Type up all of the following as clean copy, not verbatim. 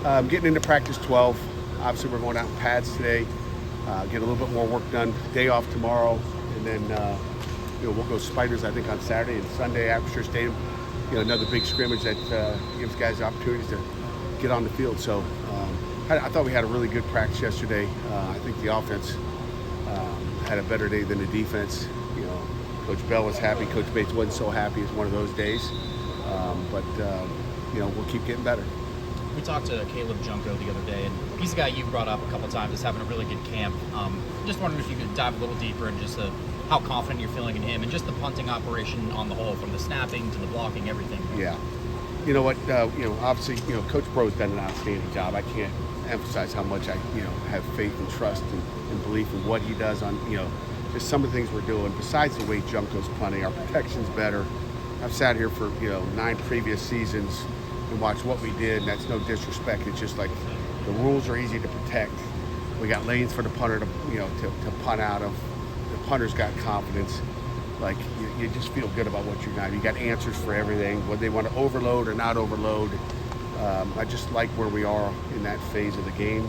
Getting into practice 12. Obviously, we're going out in pads today. Get a little bit more work done. Day off tomorrow, and then we'll go Spiders. I think on Saturday and Sunday after Shore Stadium. Another big scrimmage that gives guys opportunities to get on the field. So I thought we had a really good practice yesterday. I think the offense had a better day than the defense. Coach Bell was happy. Coach Bates wasn't so happy. It's one of those days. But we'll keep getting better. We talked to Caleb Junko the other day, and he's a guy you brought up a couple times as having a really good camp. Just wondering if you could dive a little deeper into just how confident you're feeling in him and just the punting operation on the whole, from the snapping to the blocking, everything. Yeah. You know what? Obviously, Coach Bro's done an outstanding job. I can't emphasize how much I, have faith and trust and belief in what he does on, just some of the things we're doing. Besides the way Junko's punting, our protection's better. I've sat here for, 9 previous seasons and watched what we did, and that's no disrespect. It's just like the rules are easy to protect. We got lanes for the punter to punt out of. The punter's got confidence. Like, you just feel good about what you're doing. You got answers for everything, whether they want to overload or not overload. I just like where we are in that phase of the game.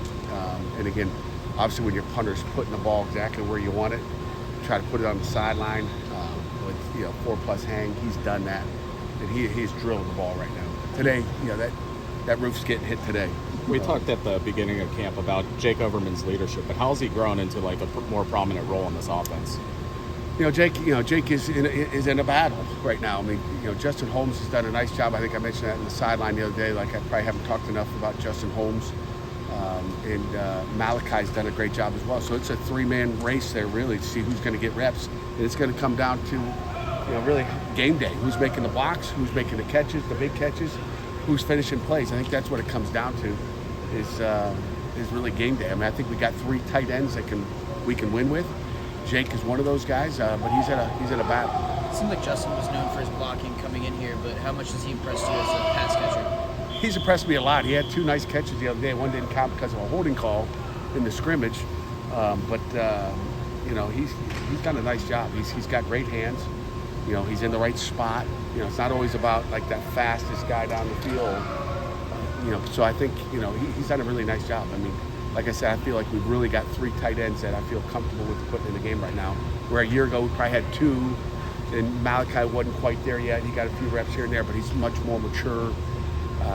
And again, obviously when your punter's putting the ball exactly where you want it, try to put it on the sideline with 4+ hang. He's done that, and he's drilling the ball right now. Today, that roof's getting hit today. We talked at the beginning of camp about Jake Overman's leadership, but how's he grown into like a more prominent role in this offense? Jake is in a battle right now. I mean, Justin Holmes has done a nice job. I think I mentioned that in the sideline the other day. Like, I probably haven't talked enough about Justin Holmes. And Malachi's done a great job as well. So it's a 3-man race there, really, to see who's going to get reps. And it's going to come down to, really game day. Who's making the blocks? Who's making the catches, the big catches? Who's finishing plays? I think that's what it comes down to, is really game day. I mean, I think we got 3 tight ends that we can win with. Jake is one of those guys, but he's in a battle. It seemed like Justin was known for his blocking coming in here, but how much does he impress you as a pass catcher? He's impressed me a lot. He had 2 nice catches the other day. One didn't count because of a holding call in the scrimmage, but he's done a nice job. He's got great hands. He's in the right spot. It's not always about like that fastest guy down the field. So I think he's done a really nice job. I mean, like I said, I feel like we've really got 3 tight ends that I feel comfortable with putting in the game right now. Where a year ago we probably had 2, and Malachi wasn't quite there yet. He got a few reps here and there, but he's much more mature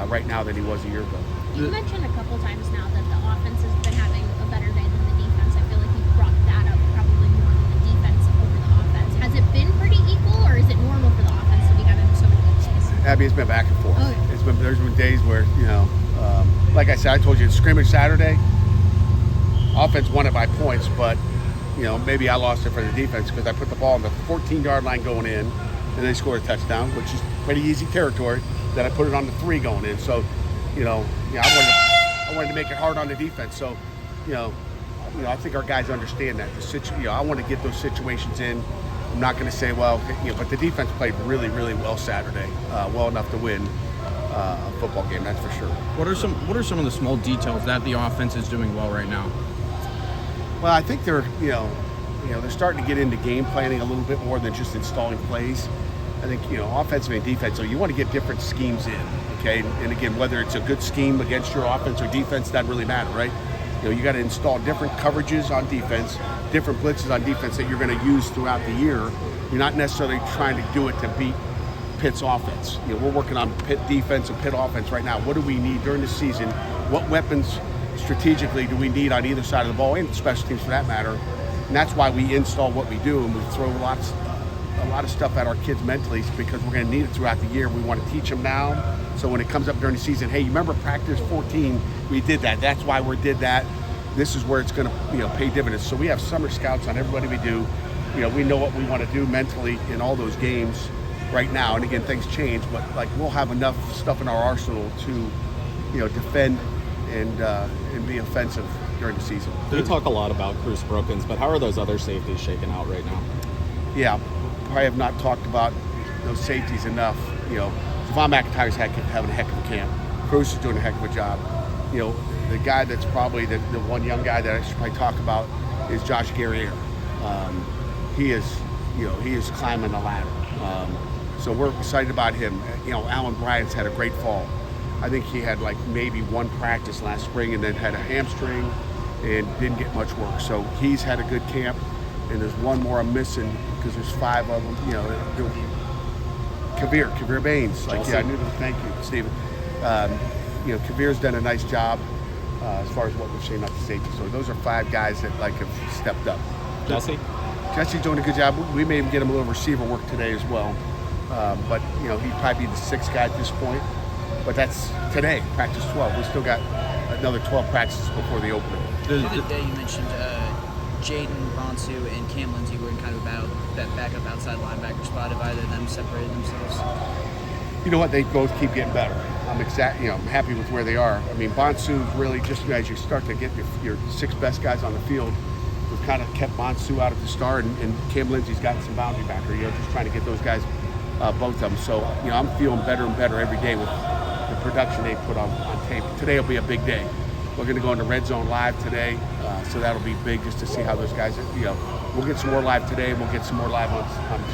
right now than he was a year ago. You mentioned a couple times now that the offense has been having a better day than the defense. I feel like you've brought that up probably more than the defense over the offense. Has it been pretty equal, or is it normal for the offense to be having so many good days? Abby, it's been back and forth. Okay. There's been days where, like I said, I told you, scrimmage Saturday, offense won it by points, but maybe I lost it for the defense because I put the ball on the 14-yard line going in, and they scored a touchdown, which is pretty easy territory. Then I put it on the 3 going in. So, I wanted to make it hard on the defense. So, I think our guys understand that. I want to get those situations in. I'm not going to say, but the defense played really, really well Saturday, well enough to win a football game. That's for sure. What are some of the small details that the offense is doing well right now? Well, I think they're starting to get into game planning a little bit more than just installing plays. I think, offensive and defense, so you want to get different schemes in, okay? And again, whether it's a good scheme against your offense or defense, doesn't really matter, right? You got to install different coverages on defense, different blitzes on defense that you're going to use throughout the year. You're not necessarily trying to do it to beat Pitt's offense. We're working on Pitt defense and Pitt offense right now. What do we need during the season? What weapons strategically do we need on either side of the ball, and special teams for that matter? And that's why we install what we do, and we throw a lot of stuff at our kids mentally, because we're going to need it throughout the year. We want to teach them now, so when it comes up during the season, hey, you remember practice 14? We did that. That's why we did that. This is where it's going to pay dividends. So we have summer scouts on everybody we do. We know what we want to do mentally in all those games right now. And again, things change, but we'll have enough stuff in our arsenal to defend and be offensive during the season. You talk a lot about Bruce Brookins, but how are those other safeties shaking out right now? Yeah, probably have not talked about those safeties enough. Javon McIntyre's having a heck of a camp. Cruz is doing a heck of a job. The guy that's probably the one young guy that I should probably talk about is Josh Guerriere. He is climbing the ladder. So we're excited about him. Alan Bryant's had a great fall. I think he had like maybe one practice last spring and then had a hamstring and didn't get much work. So he's had a good camp, and there's one more I'm missing because there's 5 of them. You know, Kavir Baines. Like, yeah, I knew that. Thank you, Stephen. You know, Kavir's done a nice job as far as what we've seen at the safety. So those are 5 guys that like have stepped up. Jesse's doing a good job. We may even get him a little receiver work today as well. But you know, he'd probably be the 6th guy at this point. But that's today, practice 12. We still got another 12 practices before the opener. The other day you mentioned Jaden Bonsu and Cam Lindsey were in kind of a battle, that backup outside linebacker spot. Have either of them separated themselves? You know what? They both keep getting better. I'm happy with where they are. I mean, Bonsu really just as you start to get your 6 best guys on the field, we've kind of kept Bonsu out at the start, and Cam Lindsey's gotten some boundary backer. You know, just trying to get those guys, both of them. So you know, I'm feeling better and better every day with the production they put on tape. Today will be a big day. We're going to go into Red Zone Live today, so that'll be big just to see how those guys. You know, we'll get some more live today, and we'll get some more live on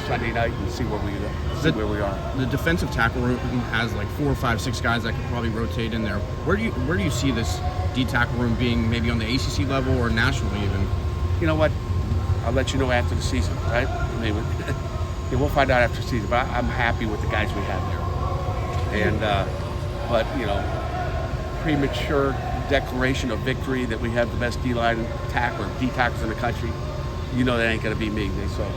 Sunday night and see where we are. The defensive tackle room has like 4, 5, 6 guys that could probably rotate in there. Where do you see this D tackle room being, maybe on the ACC level or nationally even? You know what? I'll let you know after the season, right? I mean, we'll find out after the season. But I'm happy with the guys we have there. And but you know, premature declaration of victory that we have the best D-line tackle or D tackles in the country, you know that ain't going to be me. So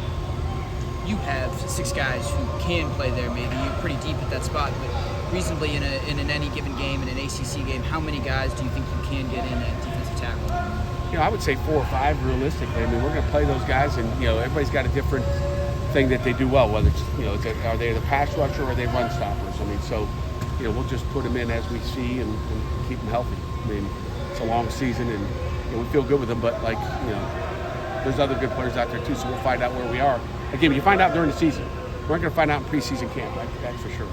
you have 6 guys who can play there. Maybe you're pretty deep at that spot, but reasonably in an any given game, in an ACC game, how many guys do you think you can get in at defensive tackle? You know, I would say 4 or 5 realistically. I mean, we're going to play those guys, and you know, everybody's got a different thing that they do well. Whether it's, you know, are they the pass rusher or are they run stoppers? I mean, so you know, we'll just put them in as we see and keep them healthy. I mean, it's a long season, and you know, we feel good with them. But like, you know, there's other good players out there too. So we'll find out where we are. Again, you find out during the season. We're not going to find out in preseason camp. That's for sure.